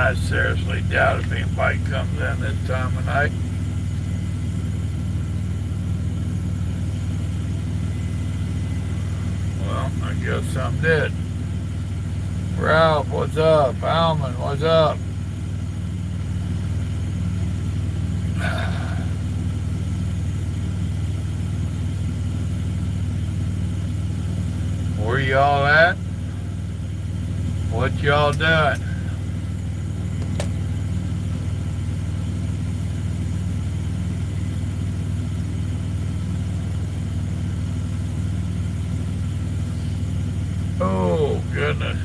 I seriously doubt if anybody comes in this time of night. Well, I guess some did. Ralph, what's up? Alman, what's up? Where y'all at? What y'all doing? Oh, goodness.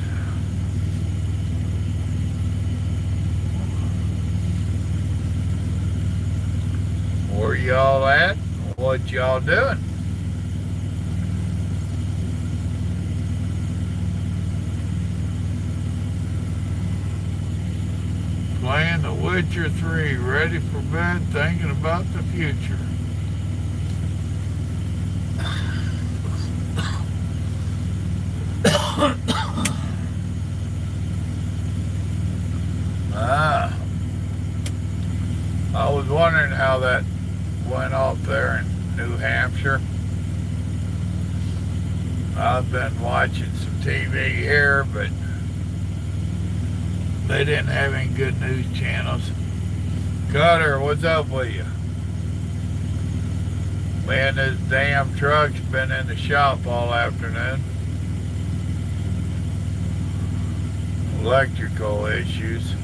Where y'all at? What y'all doing? Playing The Witcher 3, ready for bed, thinking about the future. I was wondering how that went off there in New Hampshire. I've been watching some TV here, but they didn't have any good news channels. Cutter, what's up with you? Man, this damn truck's been in the shop all afternoon. Electrical issues.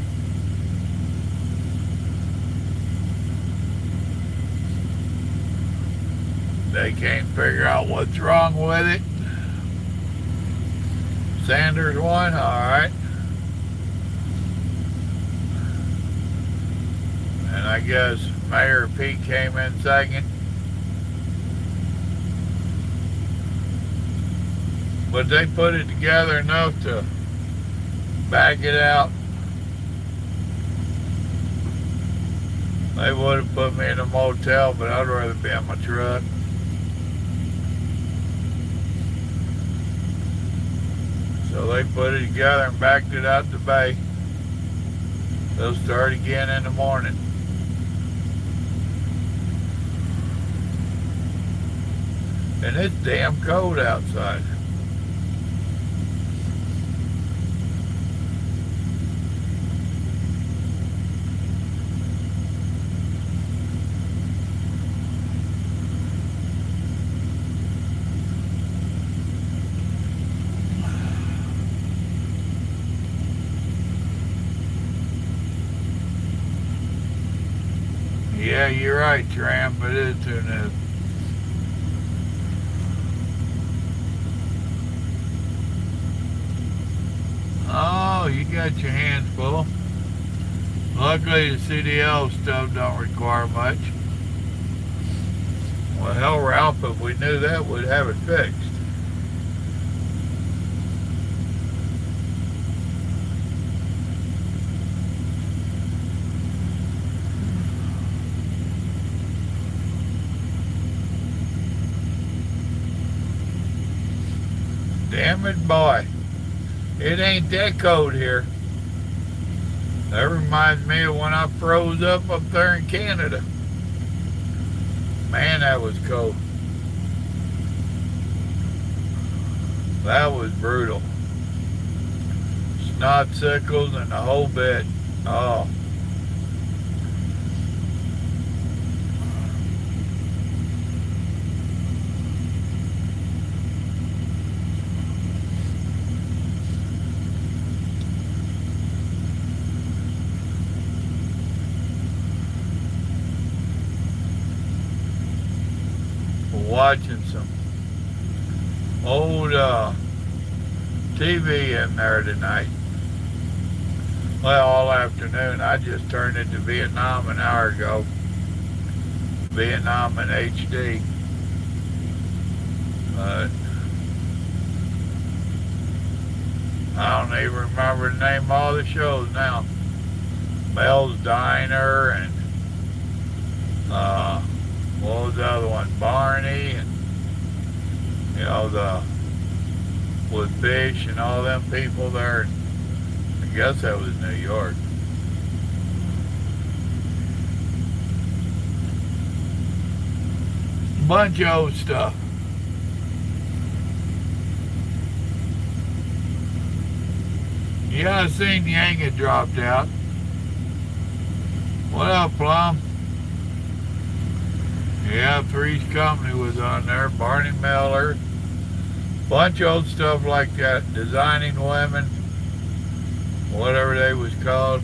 They can't figure out what's wrong with it. Sanders won, alright. And I guess Mayor Pete came in second. But they put it together enough to back it out. They would have put me in a motel, but I'd rather be in my truck. So they put it together and backed it out the bay. They'll start again in the morning. And it's damn cold outside. Yeah, you're right, Tramp. It is too new. Oh, you got your hands full. Luckily, the CDL stuff don't require much. Well, hell, Ralph, if we knew that, we'd have it fixed. Damn it, boy. It ain't that cold here. That reminds me of when I froze up there in Canada. Man, that was cold. That was brutal. Snot sickles and the whole bit. Oh. Watching some old TV in there tonight. Well, all afternoon. I just turned into Vietnam an hour ago. Vietnam in HD. But I don't even remember the name of all the shows now. Mel's Diner and what was the other one? Barney and with Fish and all them people there. I guess that was New York. bunch of old stuff. Yeah, I seen Yang had dropped out. What up, Plum? Yeah, Three's Company was on there. Barney Miller. Bunch of old stuff like that. Designing Women. Whatever they was called.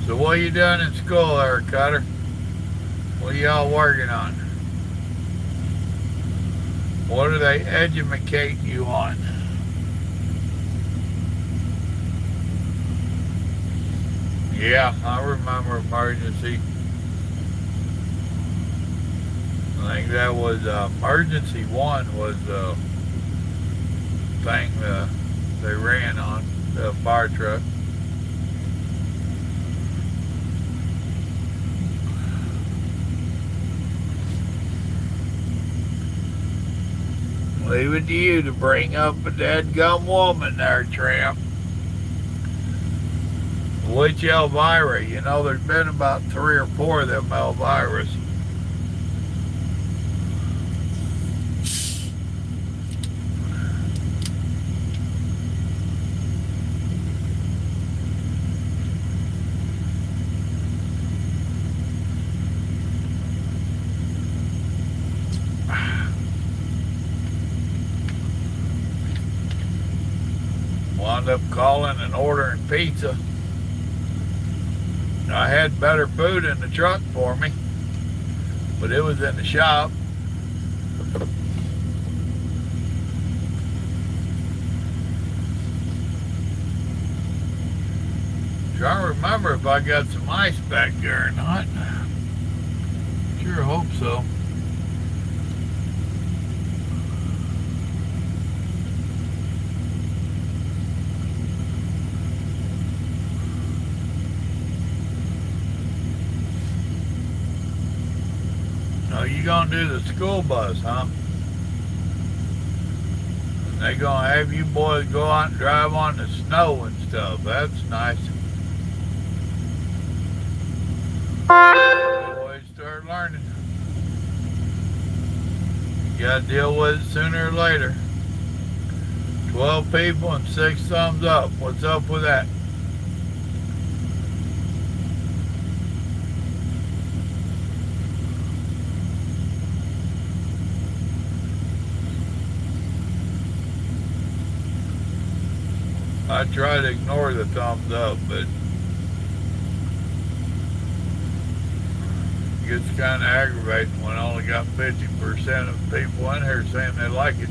So what you doing in school there, Cutter? What are y'all working on? What are they educating you on? Yeah, I remember emergency. I think that was emergency 1 was the thing they ran on, the fire truck. Leave it to you to bring up a dadgum woman there, Tramp. Which Elvira? You know, there's been about 3 or 4 of them Elviras. Wound up calling and ordering pizza. I had better food in the truck for me, but it was in the shop. Trying to remember if I got some ice back there or not. Sure hope so. No, you gonna do the school bus, huh? And they gonna have you boys go out and drive on the snow and stuff. That's nice. Boys start learning. You gotta deal with it sooner or later. 12 people and 6 thumbs up. What's up with that? I try to ignore the thumbs up, but it gets kind of aggravating when I only got 50% of people in here saying they like it.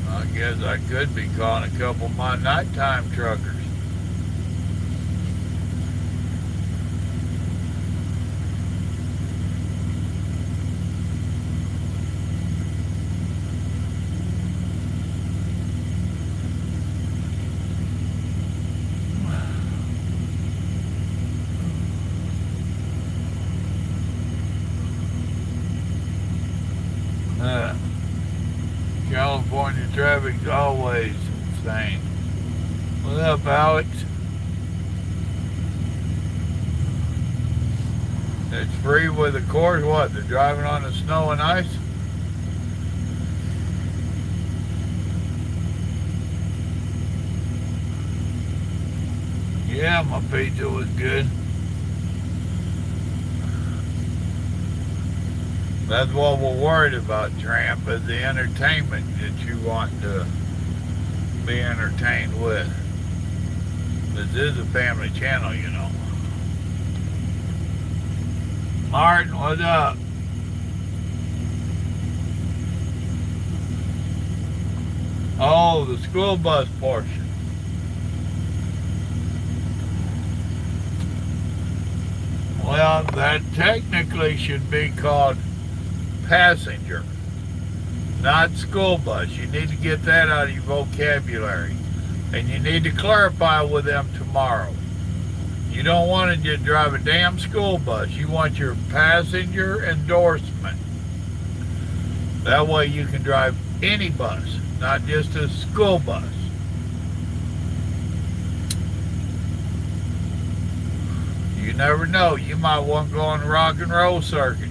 I guess I could be calling a couple of my nighttime truckers. California traffic's always insane. What's up, Alex? It's free with the course. What? They're driving on the snow and ice? Yeah, my pizza was good. That's what we're worried about, Tramp, is the entertainment that you want to be entertained with. This is a family channel, you know. Martin, what's up? Oh, the school bus portion. Well, Well, that technically should be called passenger, not school bus. You need to get that out of your vocabulary. And you need to clarify with them tomorrow. You don't want to just drive a damn school bus. You want your passenger endorsement. That way you can drive any bus, not just a school bus. You never know. You might want to go on the rock and roll circuit.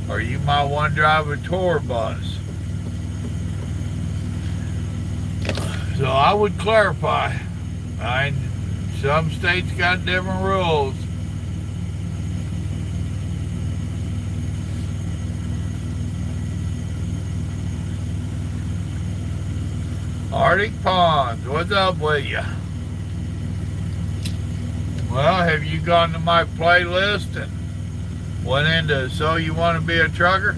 Or you might want to drive a tour bus. So I would clarify. Some states got different rules. Arctic Ponds, what's up with you? Well, have you gone to my playlist and went into So You Want to Be a Trucker?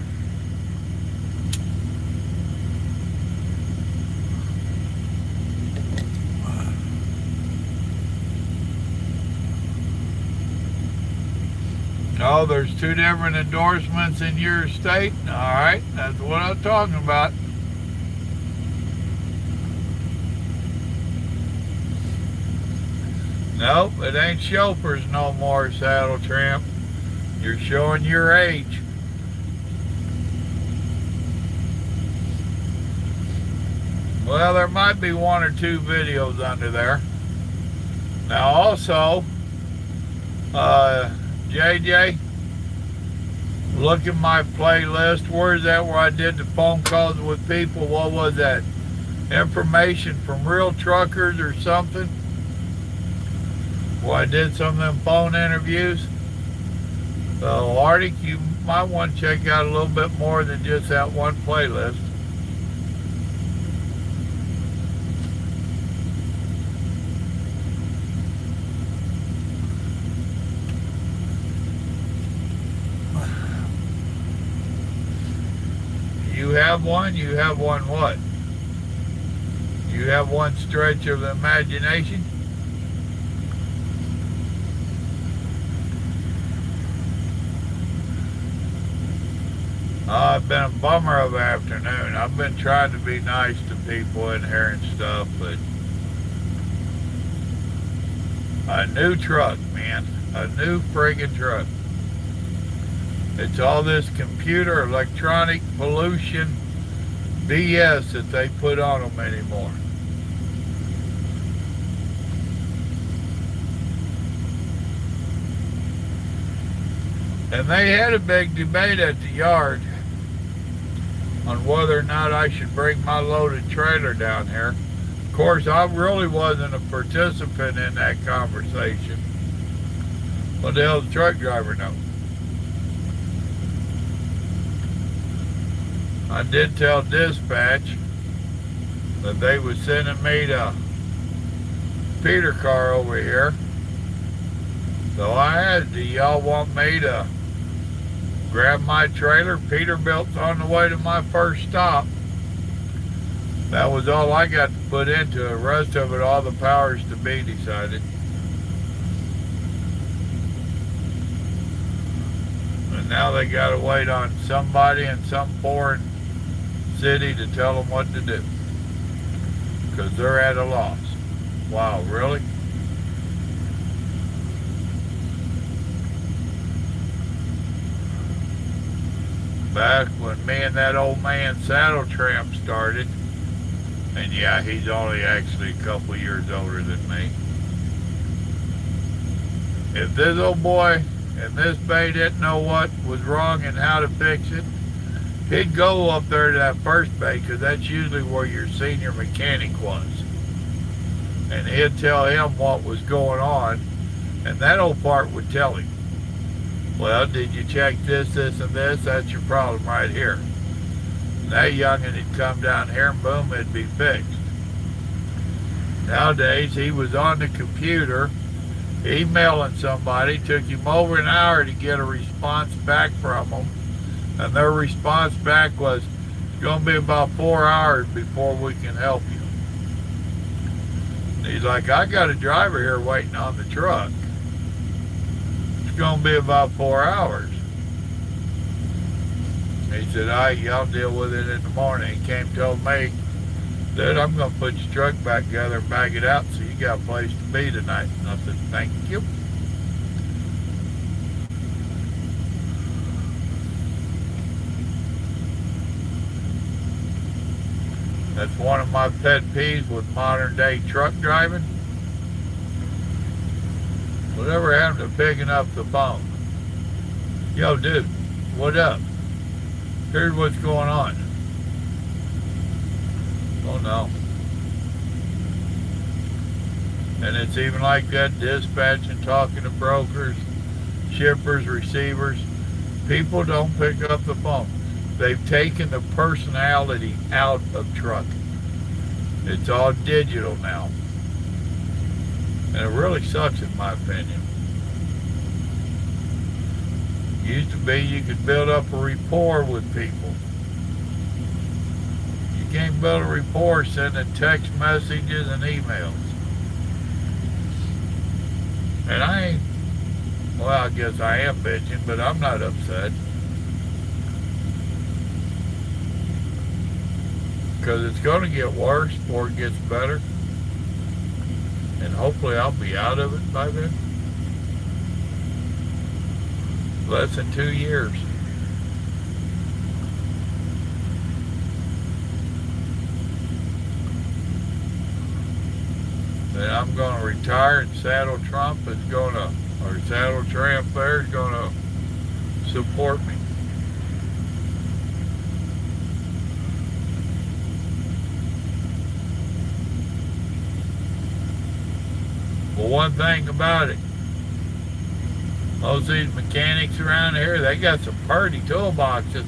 Oh, there's two different endorsements in your state? All right, that's what I'm talking about. Nope, it ain't chauffeurs no more, Saddle Tramp. You're showing your age. Well, there might be one or two videos under there. Now also, JJ, look at my playlist. Where's that where I did the phone calls with people? What was that? Information from real truckers or something? Well, I did some of them phone interviews. So Arctic, you might want to check out a little bit more than just that one playlist. You have one what? You have one stretch of the imagination? It's been a bummer of an afternoon. I've been trying to be nice to people in here and stuff, but a new truck, man. A new friggin' truck. It's all this computer, electronic pollution BS that they put on them anymore. And they had a big debate at the yard on whether or not I should bring my loaded trailer down here. Of course, I really wasn't a participant in that conversation. What the hell does the truck driver know? I did tell dispatch that they was sending me to Peter Car over here. So I asked, do y'all want me to grab my trailer? Peterbilt's on the way to my first stop. That was all I got to put into it. The rest of it, all the powers to be decided. And now they got to wait on somebody in some foreign city to tell them what to do. Because they're at a loss. Wow, really? Back when me and that old man Saddle Tramp started, and yeah, he's only actually a couple years older than me. If this old boy and this bay didn't know what was wrong and how to fix it, he'd go up there to that first bay, because that's usually where your senior mechanic was. And he'd tell him what was going on, and that old part would tell him, well, did you check this, this, and this? That's your problem right here. And that youngin' would come down here and boom, it'd be fixed. Nowadays, he was on the computer, emailing somebody. Took him over an hour to get a response back from them. And their response back was, it's going to be about 4 hours before we can help you. And he's like, I got a driver here waiting on the truck. going to be about 4 hours. He said, all right, y'all deal with it in the morning. He came and told me, dude, I'm going to put your truck back together and bag it out so you got a place to be tonight. And I said, thank you. That's one of my pet peeves with modern day truck driving. Whatever happened to picking up the phone? Yo, dude, what up? Here's what's going on. Oh no. And it's even like that, dispatching, talking to brokers, shippers, receivers. People don't pick up the phone. They've taken the personality out of trucking. It's all digital now. And it really sucks in my opinion. Used to be you could build up a rapport with people. You can't build a rapport sending text messages and emails. And I ain't, well, I guess I am bitching, but I'm not upset. Because it's going to get worse before it gets better. And hopefully I'll be out of it by then. Less than 2 years. Then I'm going to retire and Saddle Trump is going to, or Saddle Tramp there is going to support me. Well, one thing about it, most of these mechanics around here, they got some pretty toolboxes.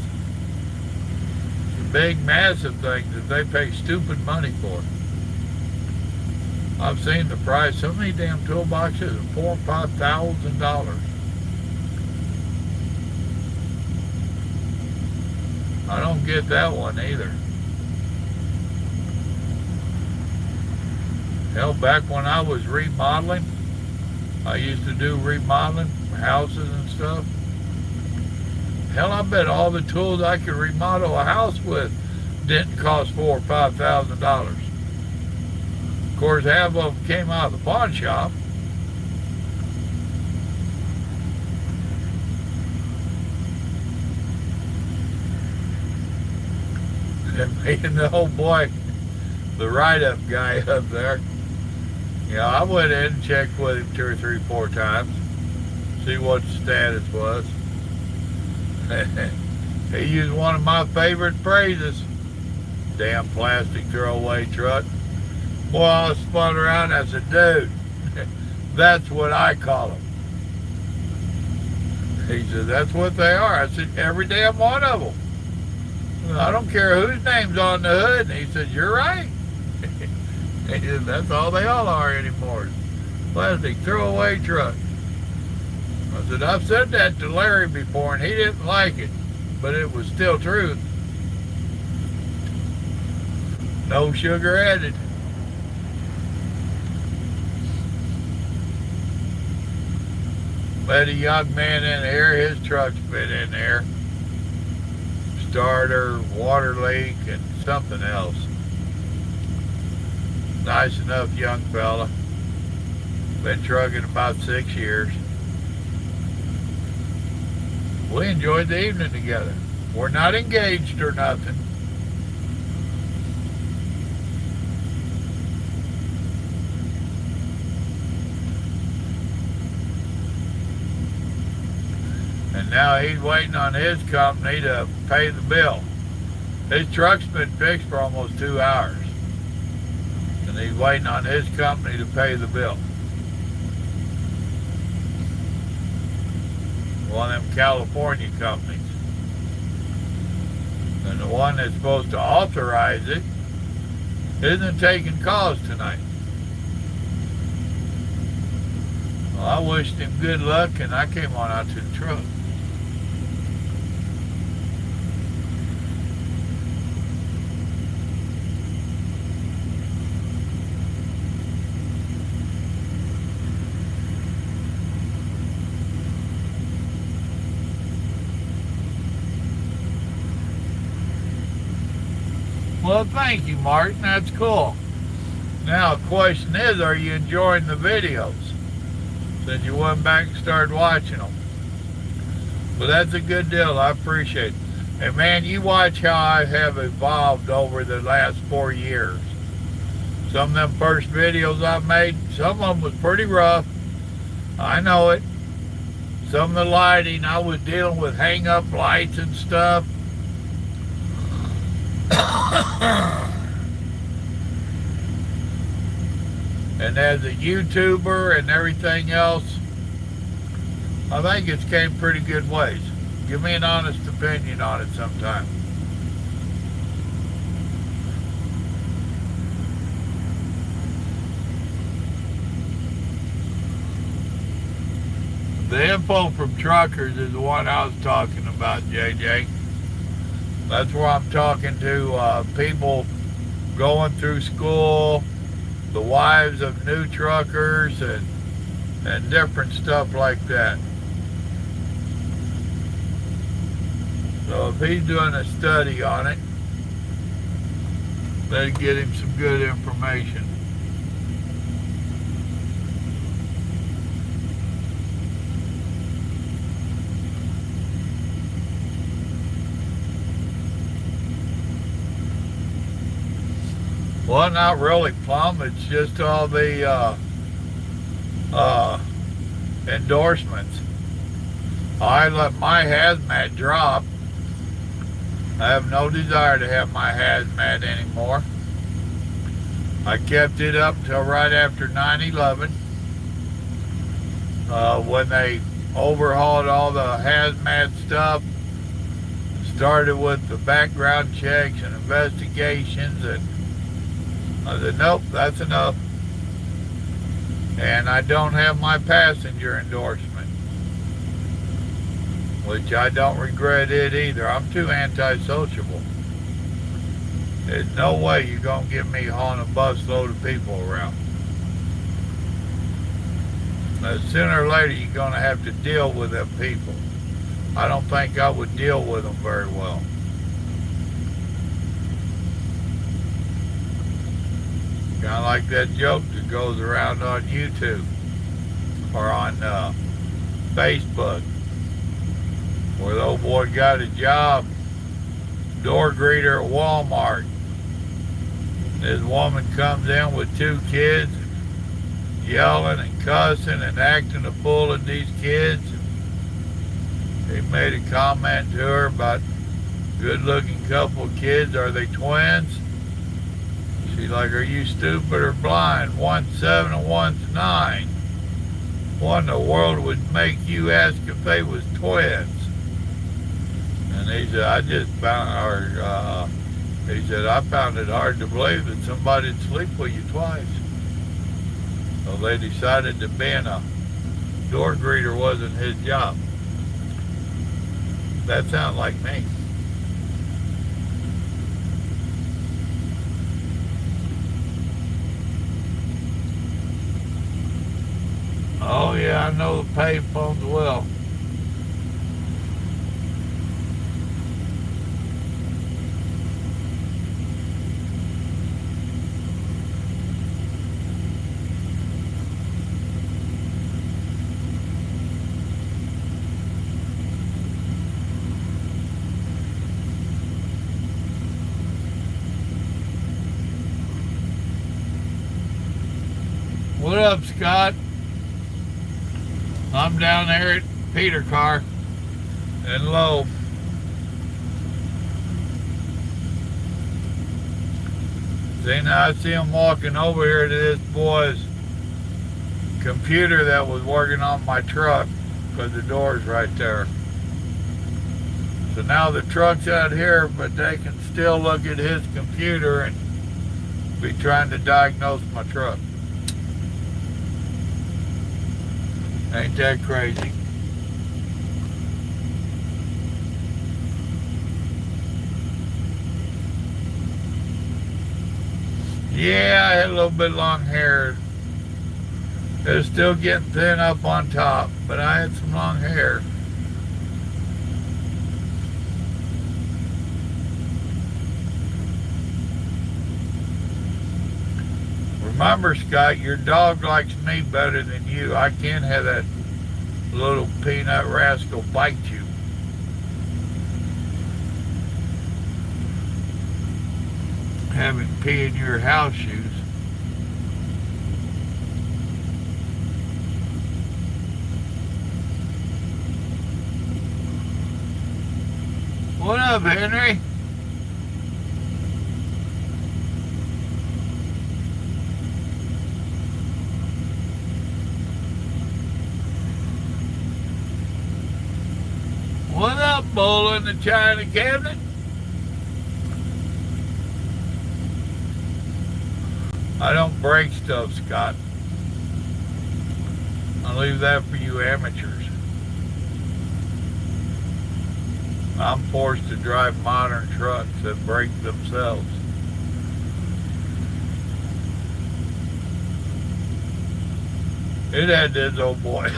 Some big, massive things that they pay stupid money for. I've seen the price. So many damn toolboxes are $4,000 or $5,000. I don't get that one either. Hell, back when I was remodeling, I used to do remodeling for houses and stuff. Hell, I bet all the tools I could remodel a house with didn't cost $4,000 or $5,000. Of course, half of them came out of the pawn shop. And me and the old boy, the write-up guy up there, you know, I went in and checked with him 2 or 3, 4 times, see what the status was. He used one of my favorite phrases, damn plastic throwaway truck. Boy, I spun around and I said, dude, that's what I call them. He said, that's what they are. I said, every damn one of them. I don't care whose name's on the hood. And he said, you're right. He said, that's all they all are anymore. Plastic throwaway truck. I said, I've said that to Larry before and he didn't like it, but it was still truth. No sugar added. Met a young man in here, his truck's been in there. Starter, water leak, and something else. Nice enough young fella. Been trucking about 6 years. We enjoyed the evening together. We're not engaged or nothing. And now he's waiting on his company to pay the bill. His truck's been fixed for almost 2 hours. And he's waiting on his company to pay the bill. One of them California companies. And the one that's supposed to authorize it isn't taking calls tonight. Well, I wished him good luck and I came on out to the truck. Well, thank you, Martin. That's cool. Now, the question is, are you enjoying the videos? Since you went back and started watching them. But that's a good deal. I appreciate it. And man, you watch how I have evolved over the last 4 years. Some of them first videos I made, some of them was pretty rough. I know it. Some of the lighting, I was dealing with hang-up lights and stuff. And as a YouTuber and everything else, I think it's came pretty good ways. Give me an honest opinion on it sometime. The info from truckers is the one I was talking about, JJ. That's where I'm talking to people going through school, the wives of new truckers, and different stuff like that. So if he's doing a study on it, that'd get him some good information. Well, not really, Plum. It's just all the endorsements. I let my hazmat drop. I have no desire to have my hazmat anymore. I kept it up till right after 9/11, when they overhauled all the hazmat stuff. Started with the background checks and investigations, and I said, nope, that's enough. And I don't have my passenger endorsement, which I don't regret it either. I'm too antisociable. There's no way you're going to get me hauling a bus load of people around. Now, sooner or later, you're going to have to deal with them people. I don't think I would deal with them very well. Kind of like that joke that goes around on YouTube or on Facebook, where the old boy got a job, door greeter at Walmart. This woman comes in with 2 kids, yelling and cussing and acting a fool at these kids. He made a comment to her about good-looking couple of kids. Are they twins? She's like, are you stupid or blind? One's 7 and one's 9. What in the world would make you ask if they was twins? And he said, I found it hard to believe that somebody'd sleep with you twice. So they decided that being a door greeter wasn't his job. That sounds like me. Oh yeah, I know the payphones well. What up, Scott? I'm down there at Peter Car in Lowe. See, now I see him walking over here to this boy's computer that was working on my truck, because the door's right there. So now the truck's out here, but they can still look at his computer and be trying to diagnose my truck. Ain't that crazy? Yeah, I had a little bit long hair. It was still getting thin up on top, but I had some long hair. Remember, Scott, your dog likes me better than you. I can't have that little peanut rascal bite you. Have him pee in your house shoes. What up, Henry? What up, bull in the china cabinet? I don't break stuff, Scott. I leave that for you amateurs. I'm forced to drive modern trucks that break themselves. It had this old boy.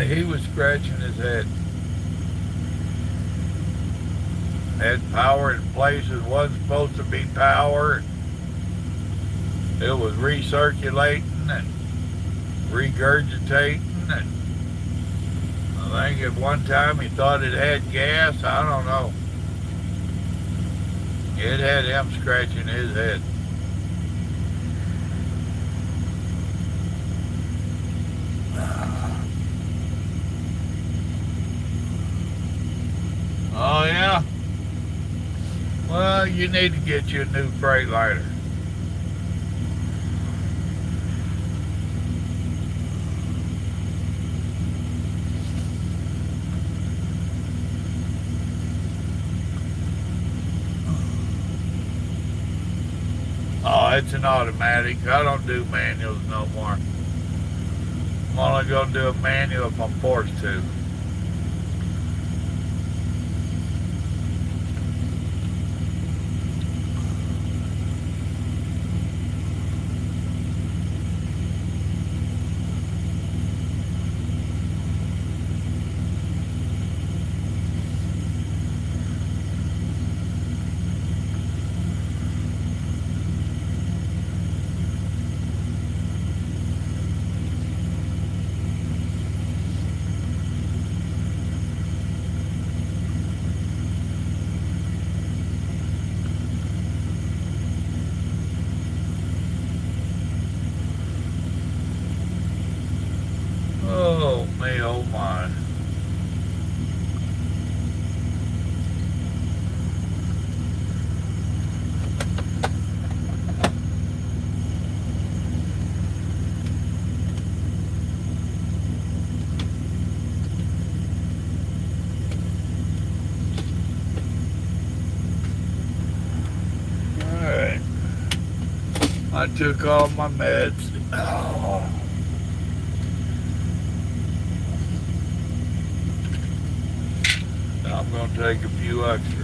He was scratching his head. Had power in places wasn't supposed to be power. It was recirculating and regurgitating, and I think at one time he thought it had gas. I don't know. It had him scratching his head. Oh yeah? Well, you need to get you a new Freightliner. Oh, it's an automatic. I don't do manuals no more. I'm only going to do a manual if I'm forced to. Oh, me, oh my. Alright. I took all my meds. Oh. I'm going to take a few extras.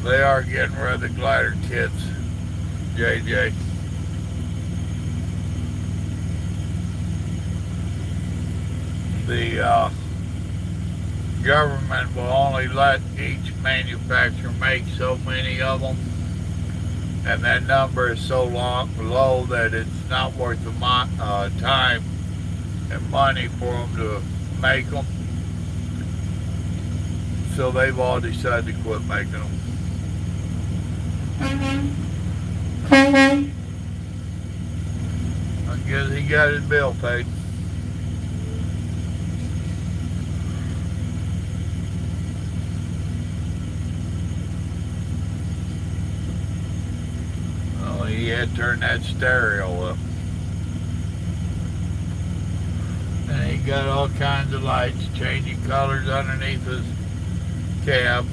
They are getting rid of the glider kits, JJ. The government will only let each manufacturer make so many of them, and that number is so low that it's not worth the time and money for them to make them. So they've all decided to quit making them. I guess he got his bill paid. Oh, he had to turn that stereo up. And he got all kinds of lights changing colors underneath his cab.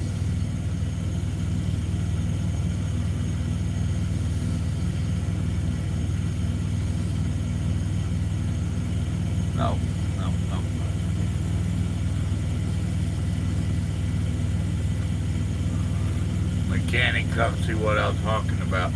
No, no, no. Mechanic, come see what I was talking about.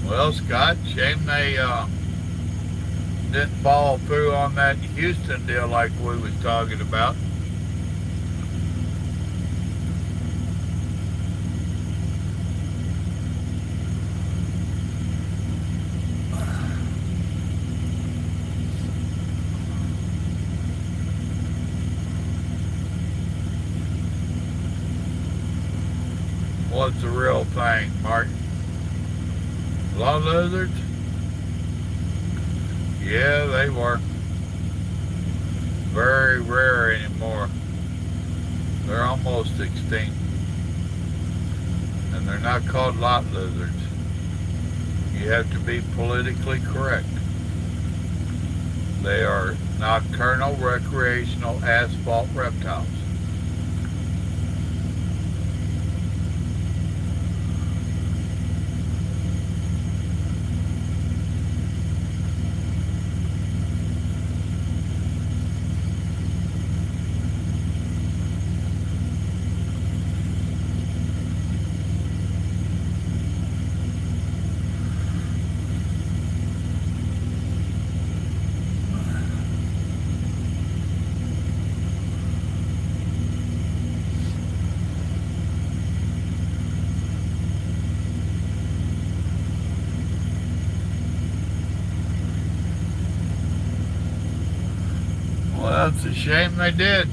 Well, Scott, shame they didn't follow through on that Houston deal like we was talking about. What's the real thing, Mark? Law lizards? Yeah, they were. Very rare anymore. They're almost extinct. And they're not called lot lizards. You have to be politically correct. They are nocturnal recreational asphalt reptiles. Well, it's a shame they did.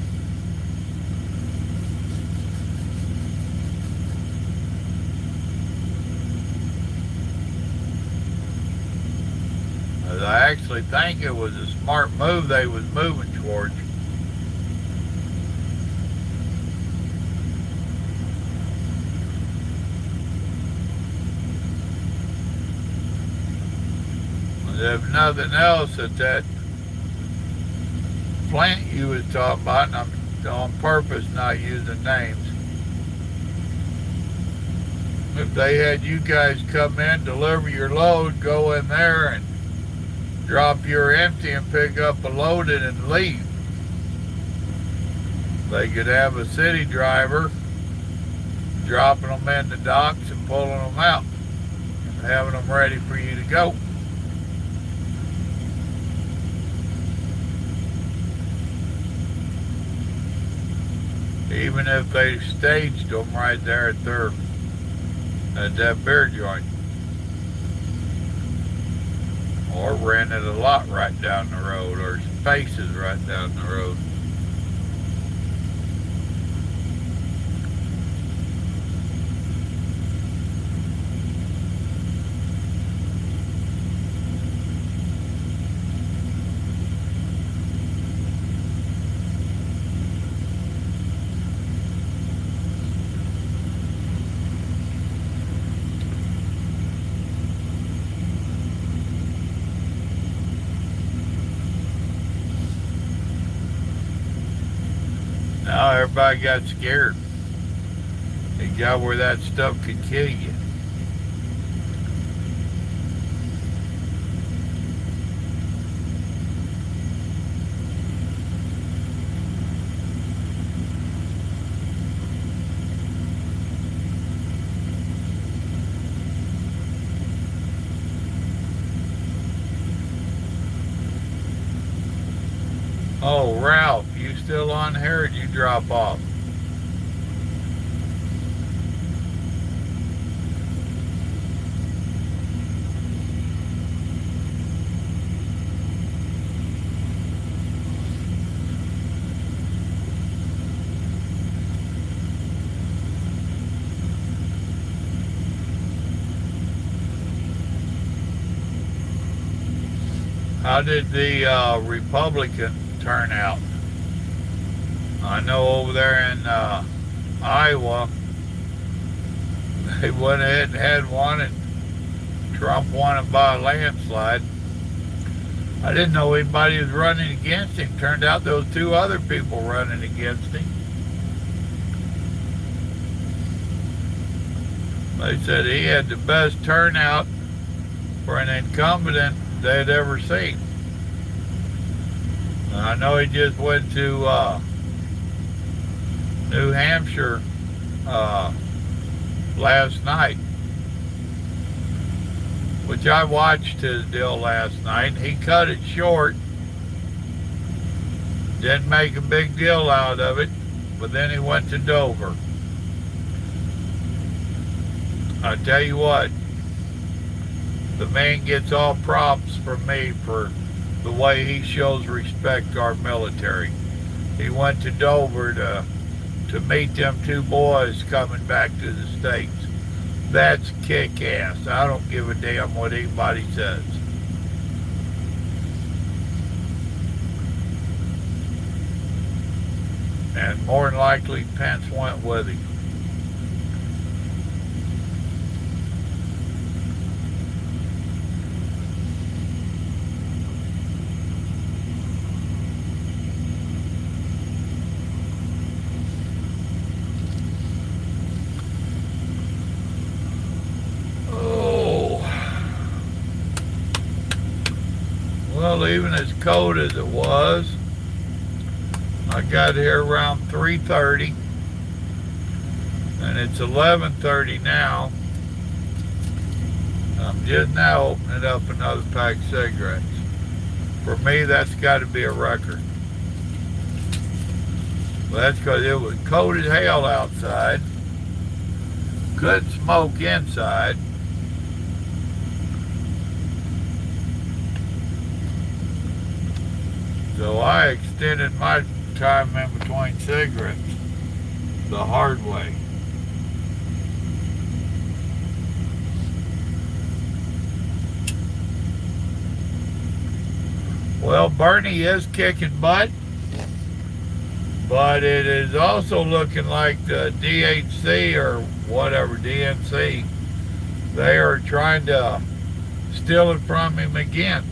I actually think it was a smart move they was moving towards. If nothing else, that plant you was talking about, and I'm on purpose not using names. If they had you guys come in, deliver your load, go in there and drop your empty and pick up a loaded and leave. They could have a city driver dropping them in the docks and pulling them out and having them ready for you to go. Even if they staged them right there at that beer joint. Or rented a lot right down the road, or spaces right down the road. Now everybody got scared. They got where that stuff could kill you. Oh, Ralph, you still on here or did you drop off? How did the Republican turn out? I know over there in Iowa, they went ahead and had one, and Trump won it by a landslide. I didn't know anybody was running against him. Turned out there was two other people running against him. They said he had the best turnout for an incumbent they'd ever seen. I know he just went to New Hampshire last night, which I watched his deal last night. He cut it short, didn't make a big deal out of it, but then he went to Dover. I tell you what, the man gets all props from me for the way he shows respect to our military. He went to Dover to meet them two boys coming back to the States. That's kick-ass. I don't give a damn what anybody says. And more than likely, Pence went with him. Well, even as cold as it was, I got here around 3:30, and it's 11:30 now. I'm just now opening up another pack of cigarettes. For me, that's got to be a record. Well, that's because it was cold as hell outside. Couldn't smoke inside. So I extended my time in between cigarettes the hard way. Well, Bernie is kicking butt, but it is also looking like the DHC or whatever, DNC, they are trying to steal it from him again.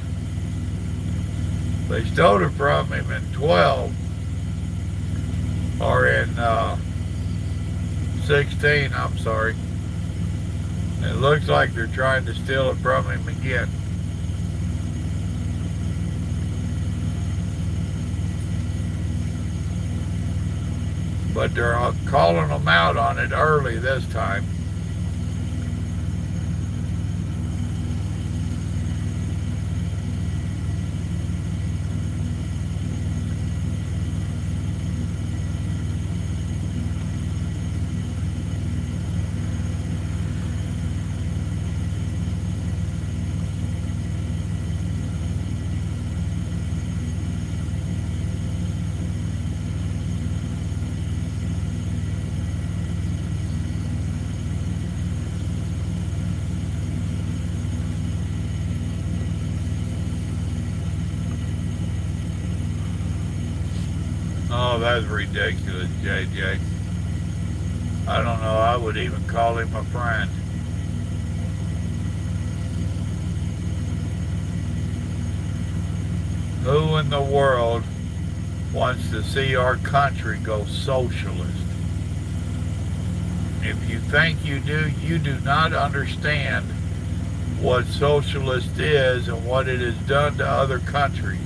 They stole it from him in 12, or in 16, I'm sorry. It looks like they're trying to steal it from him again. But they're calling them out on it early this time. Oh, that's ridiculous, JJ. I don't know, I would even call him a friend. Who in the world wants to see our country go socialist. If you think you do not understand what socialist is and what it has done to other countries.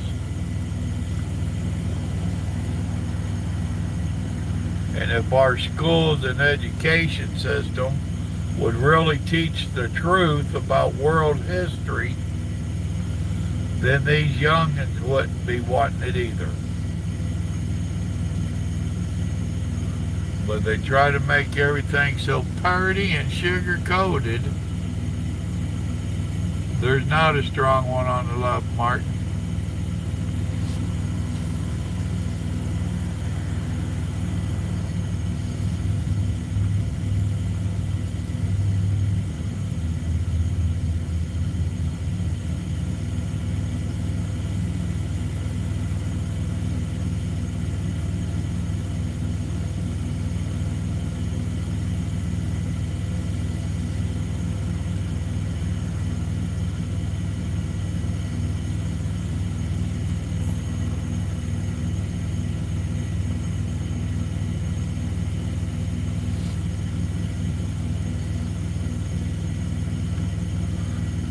And if our schools and education system would really teach the truth about world history, then these youngins wouldn't be wanting it either. But they try to make everything so pretty and sugar-coated. There's not a strong one on the left, Martin.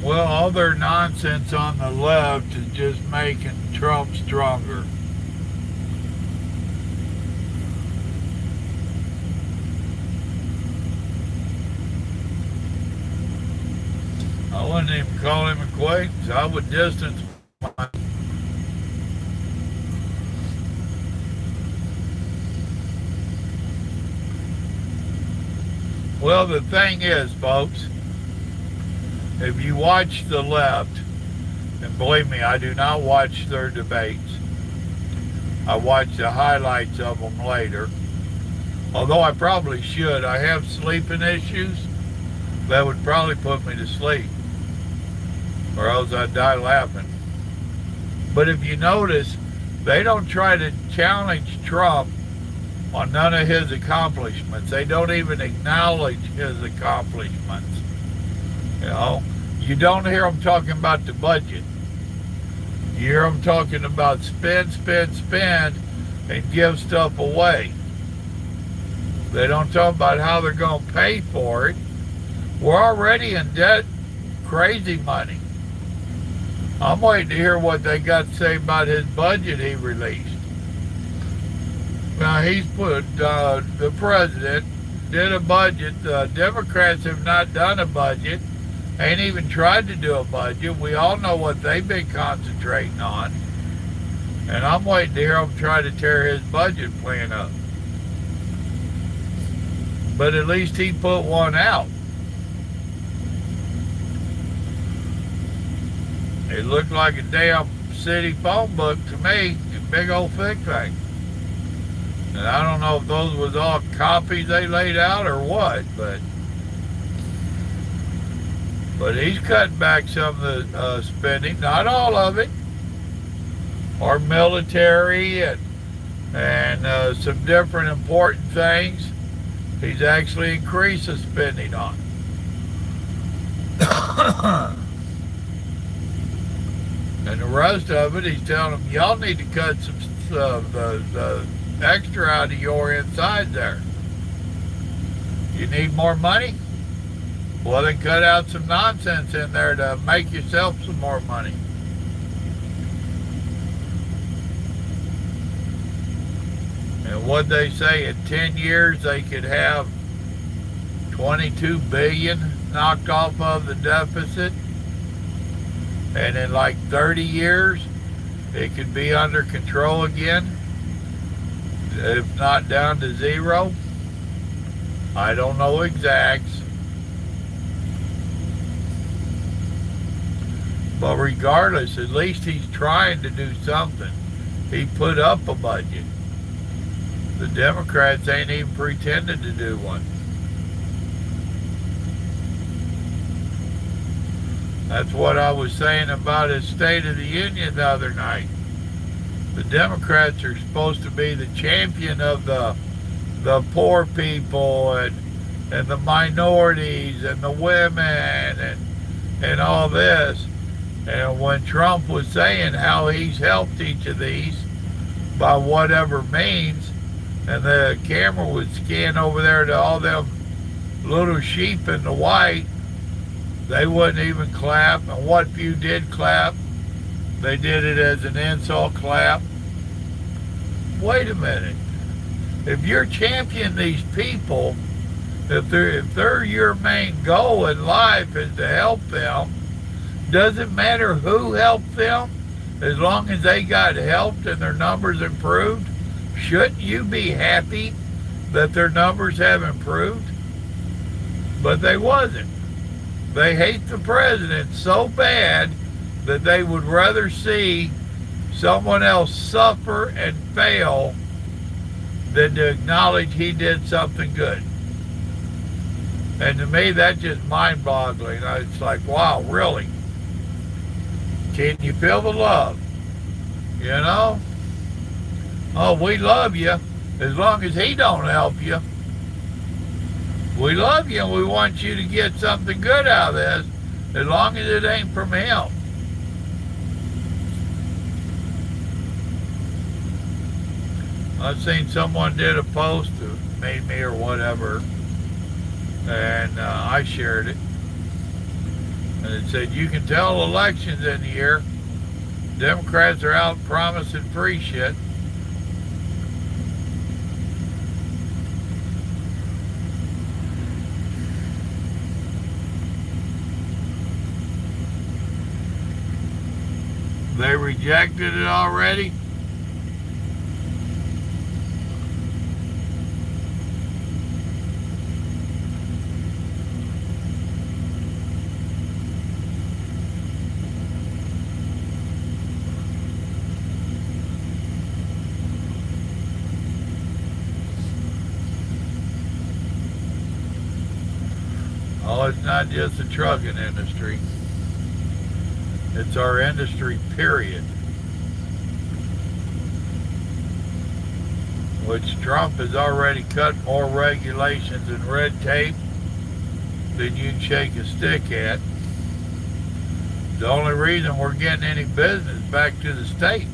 Well, all their nonsense on the left is just making Trump stronger. I wouldn't even call him acquaintance. I would distance my. Well, the thing is, folks, if you watch the left, and believe me, I do not watch their debates. I watch the highlights of them later. Although I probably should. I have sleeping issues. That would probably put me to sleep. Or else I'd die laughing. But if you notice, they don't try to challenge Trump on none of his accomplishments. They don't even acknowledge his accomplishments. You know, you don't hear them talking about the budget. You hear them talking about spend, and give stuff away. They don't talk about how they're going to pay for it. We're already in debt, crazy money. I'm waiting to hear what they got to say about his budget he released. Now, he's put, the president did a budget. The Democrats have not done a budget. Ain't even tried to do a budget. We all know what they've been concentrating on. And I'm waiting to hear them try to tear his budget plan up. But at least he put one out. It looked like a damn city phone book to me, a big old thick thing. And I don't know if those was all copies they laid out or what, but he's cutting back some of the spending, not all of it. Our military and some different important things, he's actually increased the spending on. And the rest of it, he's telling them, y'all need to cut some the extra out of your inside there. You need more money? Well, then cut out some nonsense in there to make yourself some more money. And what they say, in 10 years they could have $22 billion knocked off of the deficit. And in like 30 years, it could be under control again, if not down to zero. I don't know exacts. But regardless, at least he's trying to do something. He put up a budget. The Democrats ain't even pretended to do one. That's what I was saying about his State of the Union the other night. The Democrats are supposed to be the champion of the poor people and the minorities and the women and all this. And when Trump was saying how he's helped each of these, by whatever means, and the camera would scan over there to all them little sheep in the white, they wouldn't even clap. And what few did clap, they did it as an insult clap. Wait a minute. If you're championing these people, if they're your main goal in life is to help them, doesn't matter who helped them, as long as they got helped and their numbers improved, shouldn't you be happy that their numbers have improved? But they wasn't. They hate the president so bad that they would rather see someone else suffer and fail than to acknowledge he did something good. And to me, that's just mind-boggling. It's like, wow, really? Can you feel the love? You know? Oh, we love you as long as he don't help you. We love you and we want you to get something good out of this as long as it ain't from him. I've seen someone did a post that made me or whatever, and I shared it. And it said, you can tell elections in the year, Democrats are out promising free shit. They rejected it already. Oh, it's not just the trucking industry. It's our industry, period. Which Trump has already cut more regulations and red tape than you can shake a stick at. The only reason we're getting any business back to the States.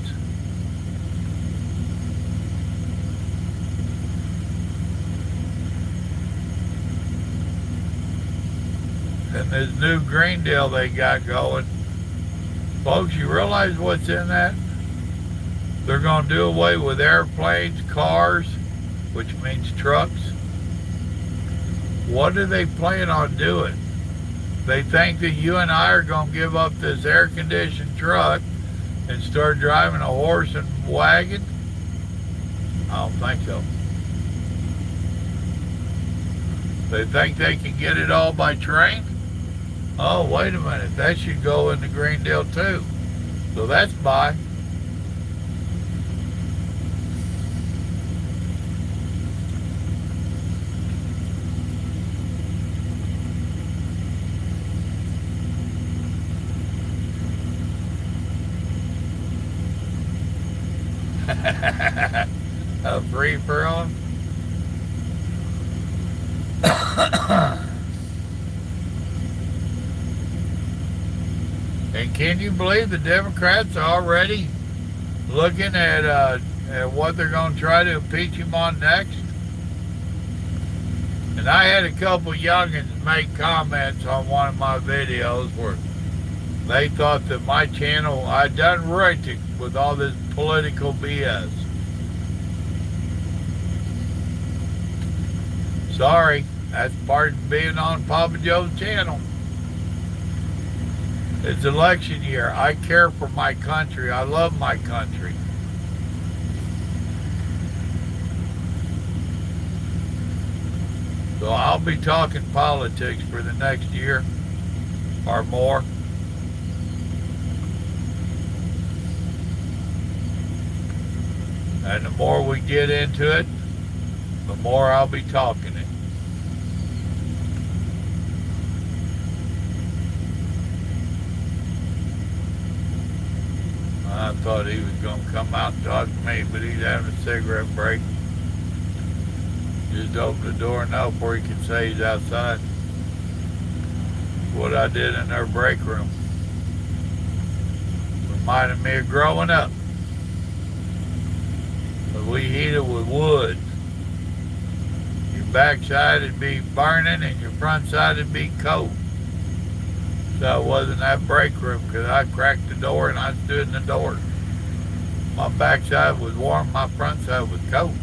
And this new Green Deal they got going, folks, you realize what's in that? They're going to do away with airplanes, cars, which means trucks. What do they plan on doing? They think that you and I are going to give up this air-conditioned truck and start driving a horse and wagon? I don't think so. They think they can get it all by train? Oh, wait a minute. That should go in the Green Deal too. So that's by. A free for all. And can you believe the Democrats are already looking at what they're going to try to impeach him on next? And I had a couple youngins make comments on one of my videos where they thought that my channel, I'd done right with all this political BS. Sorry, that's part of being on Papa Joe's channel. It's election year. I care for my country. I love my country. So I'll be talking politics for the next year or more. And the more we get into it, the more I'll be talking it. I thought he was going to come out and talk to me, but he's having a cigarette break. Just open the door now before he can say he's outside. What I did in their break room. Reminded me of growing up. be heated with wood. Your backside would be burning and your front side would be cold. So it wasn't that break room because I cracked the door and I stood in the door. My backside was warm, my front side was cold.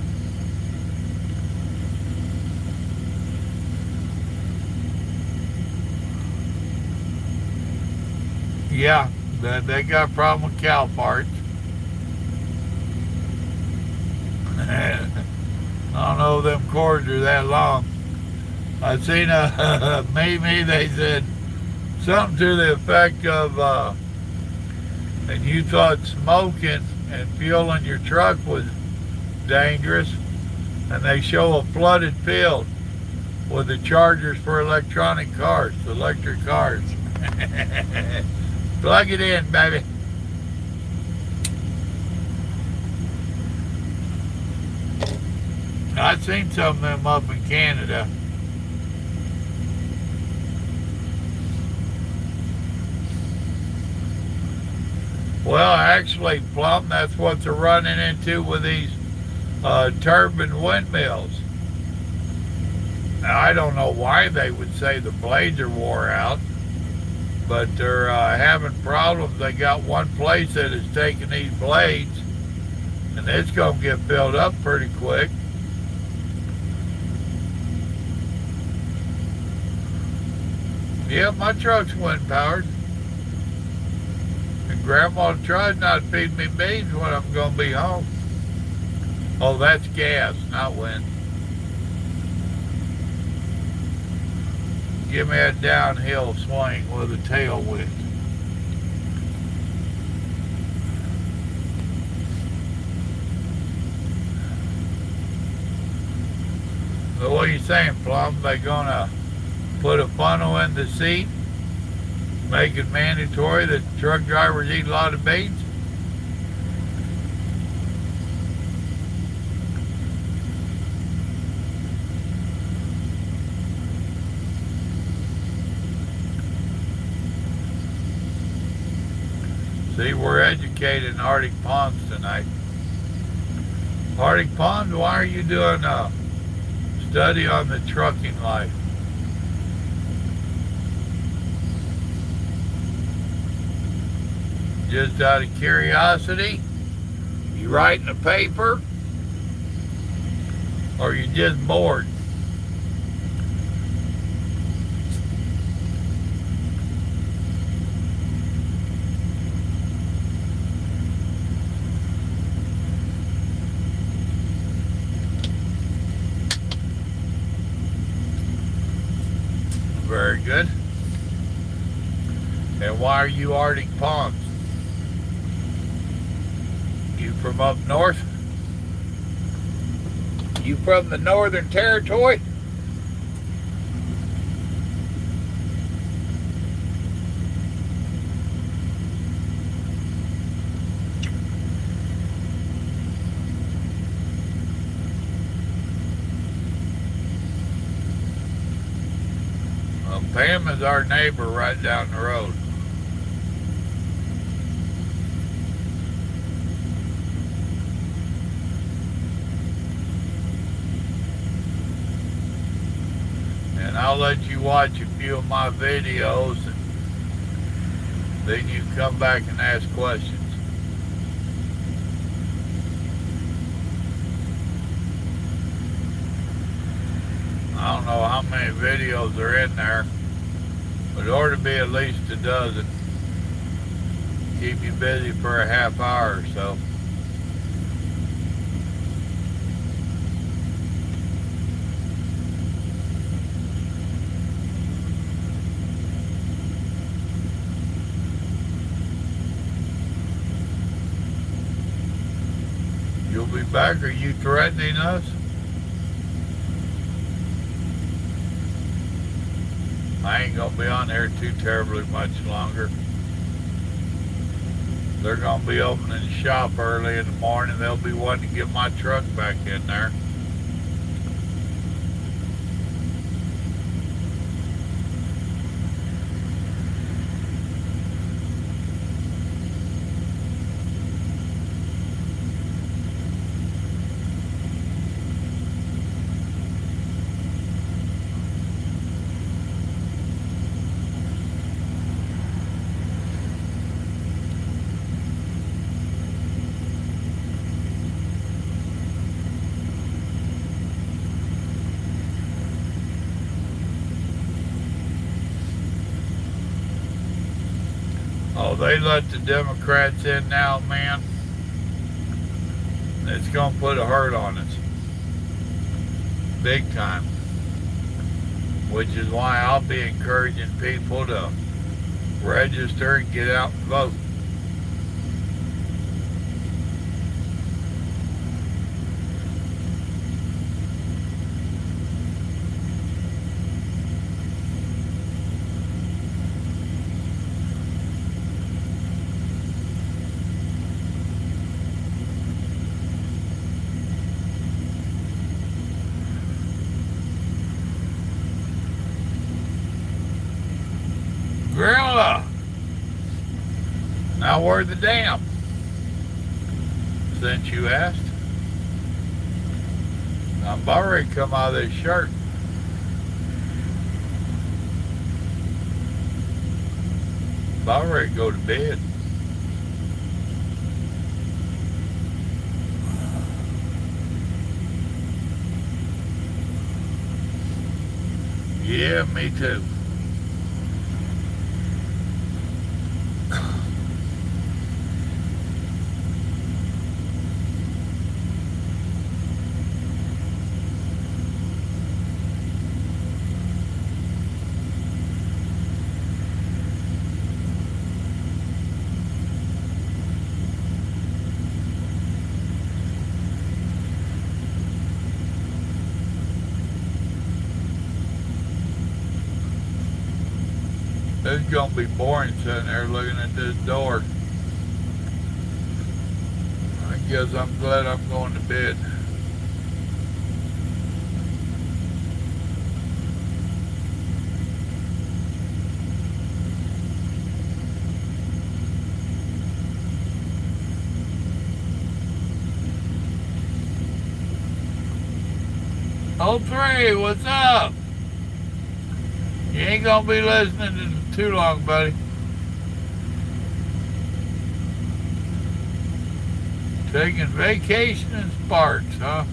Yeah, they got a problem with cow parts. I don't know if them cords are that long. I seen a meme, they said something to the effect of, and you thought smoking and fueling your truck was dangerous, and they show a flooded field with the chargers for electric cars. Plug it in, baby. I've seen some of them up in Canada. Well, actually, Plum, that's what they're running into with these turbine windmills. Now, I don't know why they would say the blades are wore out, but they're having problems. They got one place that is taking these blades, and it's going to get filled up pretty quick. Yeah, my truck's wind powered. And Grandma tries not to feed me beans when I'm going to be home. Oh, that's gas, not wind. Give me a downhill swing with a tailwind. So what are you saying, Plum? They gonna put a funnel in the seat, make it mandatory that truck drivers eat a lot of beans? See, we're educating Arctic Ponds tonight. Arctic Ponds, why are you doing a study on the trucking life? Just out of curiosity? You writing a paper? Or you just bored? Very good. And why are you Arctic Ponds? You from up north? You from the Northern Territory? Well, Pam is our neighbor right down the road. I'll let you watch a few of my videos and then you come back and ask questions. I don't know how many videos are in there, but it ought to be at least a dozen. Keep you busy for a half hour or so. You'll be back? Are you threatening us? I ain't gonna be on there too terribly much longer. They're gonna be opening the shop early in the morning. They'll be wanting to get my truck back in there. they let the Democrats in now, man. It's going to put a hurt on us. Big time. Which is why I'll be encouraging people to register and get out and vote. Gorilla. Now where's the dam? Since you asked. I'm already come out of this shirt. I'm already go to bed. Yeah, me too. It's gonna be boring sitting there looking at this door. I guess I'm glad I'm going to bed. Oh, 03, what's up? You ain't gonna be listening to too long, buddy. Taking vacation in Sparks, huh?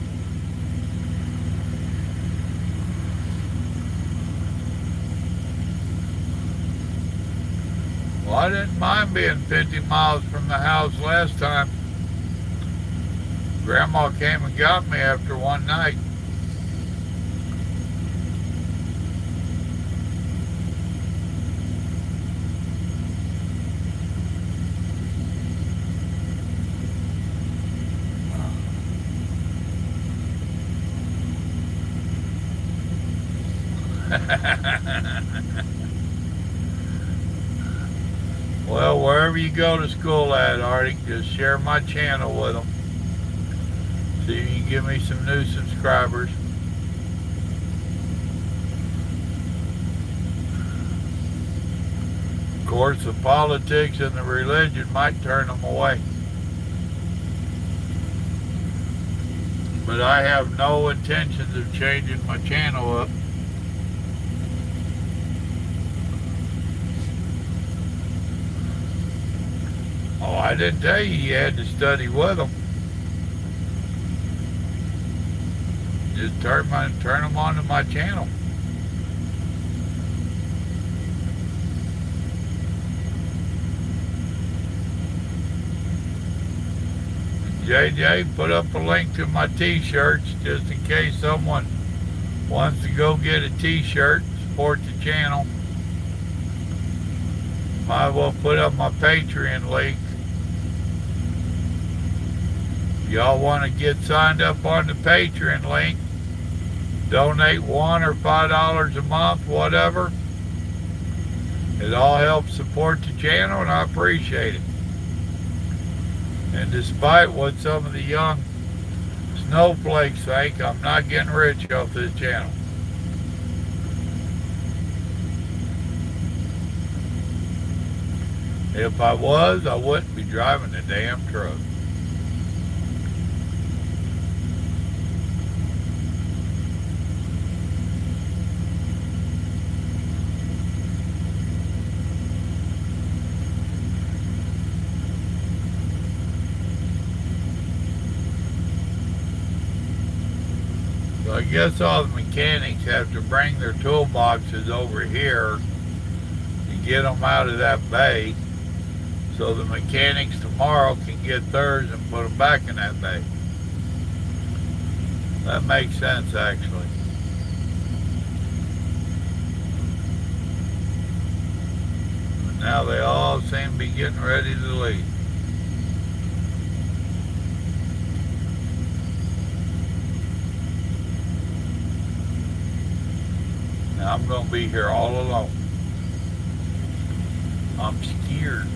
Well, I didn't mind being 50 miles from the house last time. Grandma came and got me after one night. Well, wherever you go to school at, Artie, just share my channel with them so you can give me some new subscribers. Of course, the politics and the religion might turn them away. But I have no intentions of changing my channel up. Oh, I didn't tell you had to study with them. Just turn them onto my channel. JJ, put up a link to my t-shirts just in case someone wants to go get a t-shirt, support the channel. Might as well put up my Patreon link. If y'all want to get signed up on the Patreon link, donate $1 or $5 a month, whatever. It all helps support the channel and I appreciate it. And despite what some of the young snowflakes think, I'm not getting rich off this channel. If I was, I wouldn't be driving the damn truck. So I guess all the mechanics have to bring their toolboxes over here to get them out of that bay. so the mechanics tomorrow can get theirs and put them back in that bay. That makes sense, actually. But now they all seem to be getting ready to leave. Now I'm going to be here all alone. I'm scared.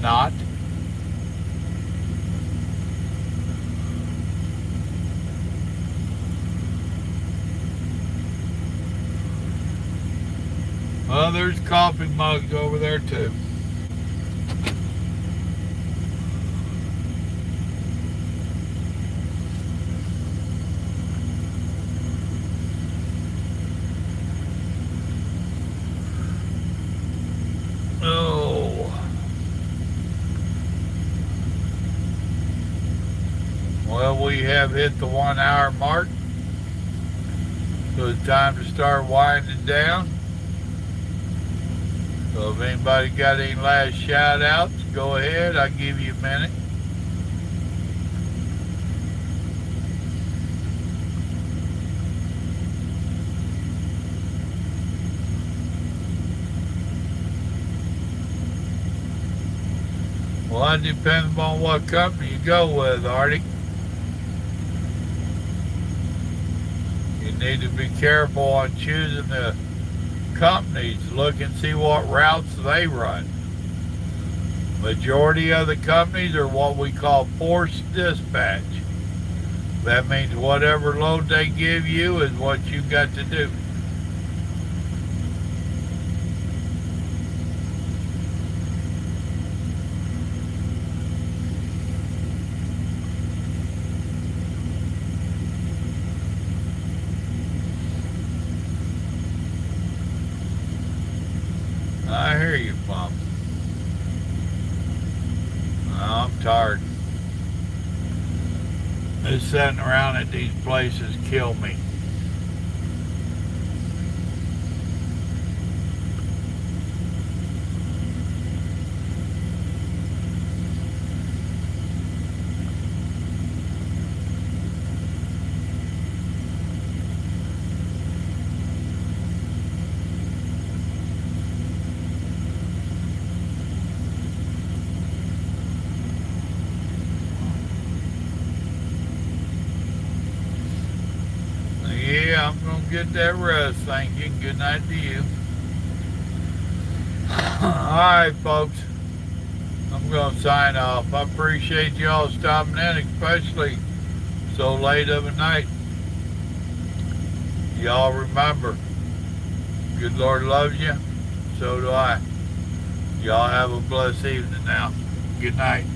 Not. Well, there's coffee mugs over there too. Oh. Well, we have hit the 1 hour mark. So it's time to start winding down. So if anybody got any last shout outs, go ahead. I'll give you a minute. Well, it depends on what company you go with, Artie. You need to be careful on choosing the companies. Look and see what routes they run. Majority of the companies are what we call forced dispatch. That means whatever load they give you is what you got to do. I hear you, Mom. I'm tired. This sitting around at these places kill me. Yeah, I'm going to get that rest. Thank you. Good night to you. Alright, folks. I'm going to sign off. I appreciate y'all stopping in, especially so late of a night. Y'all remember, good Lord loves you. So do I. Y'all have a blessed evening now. Good night.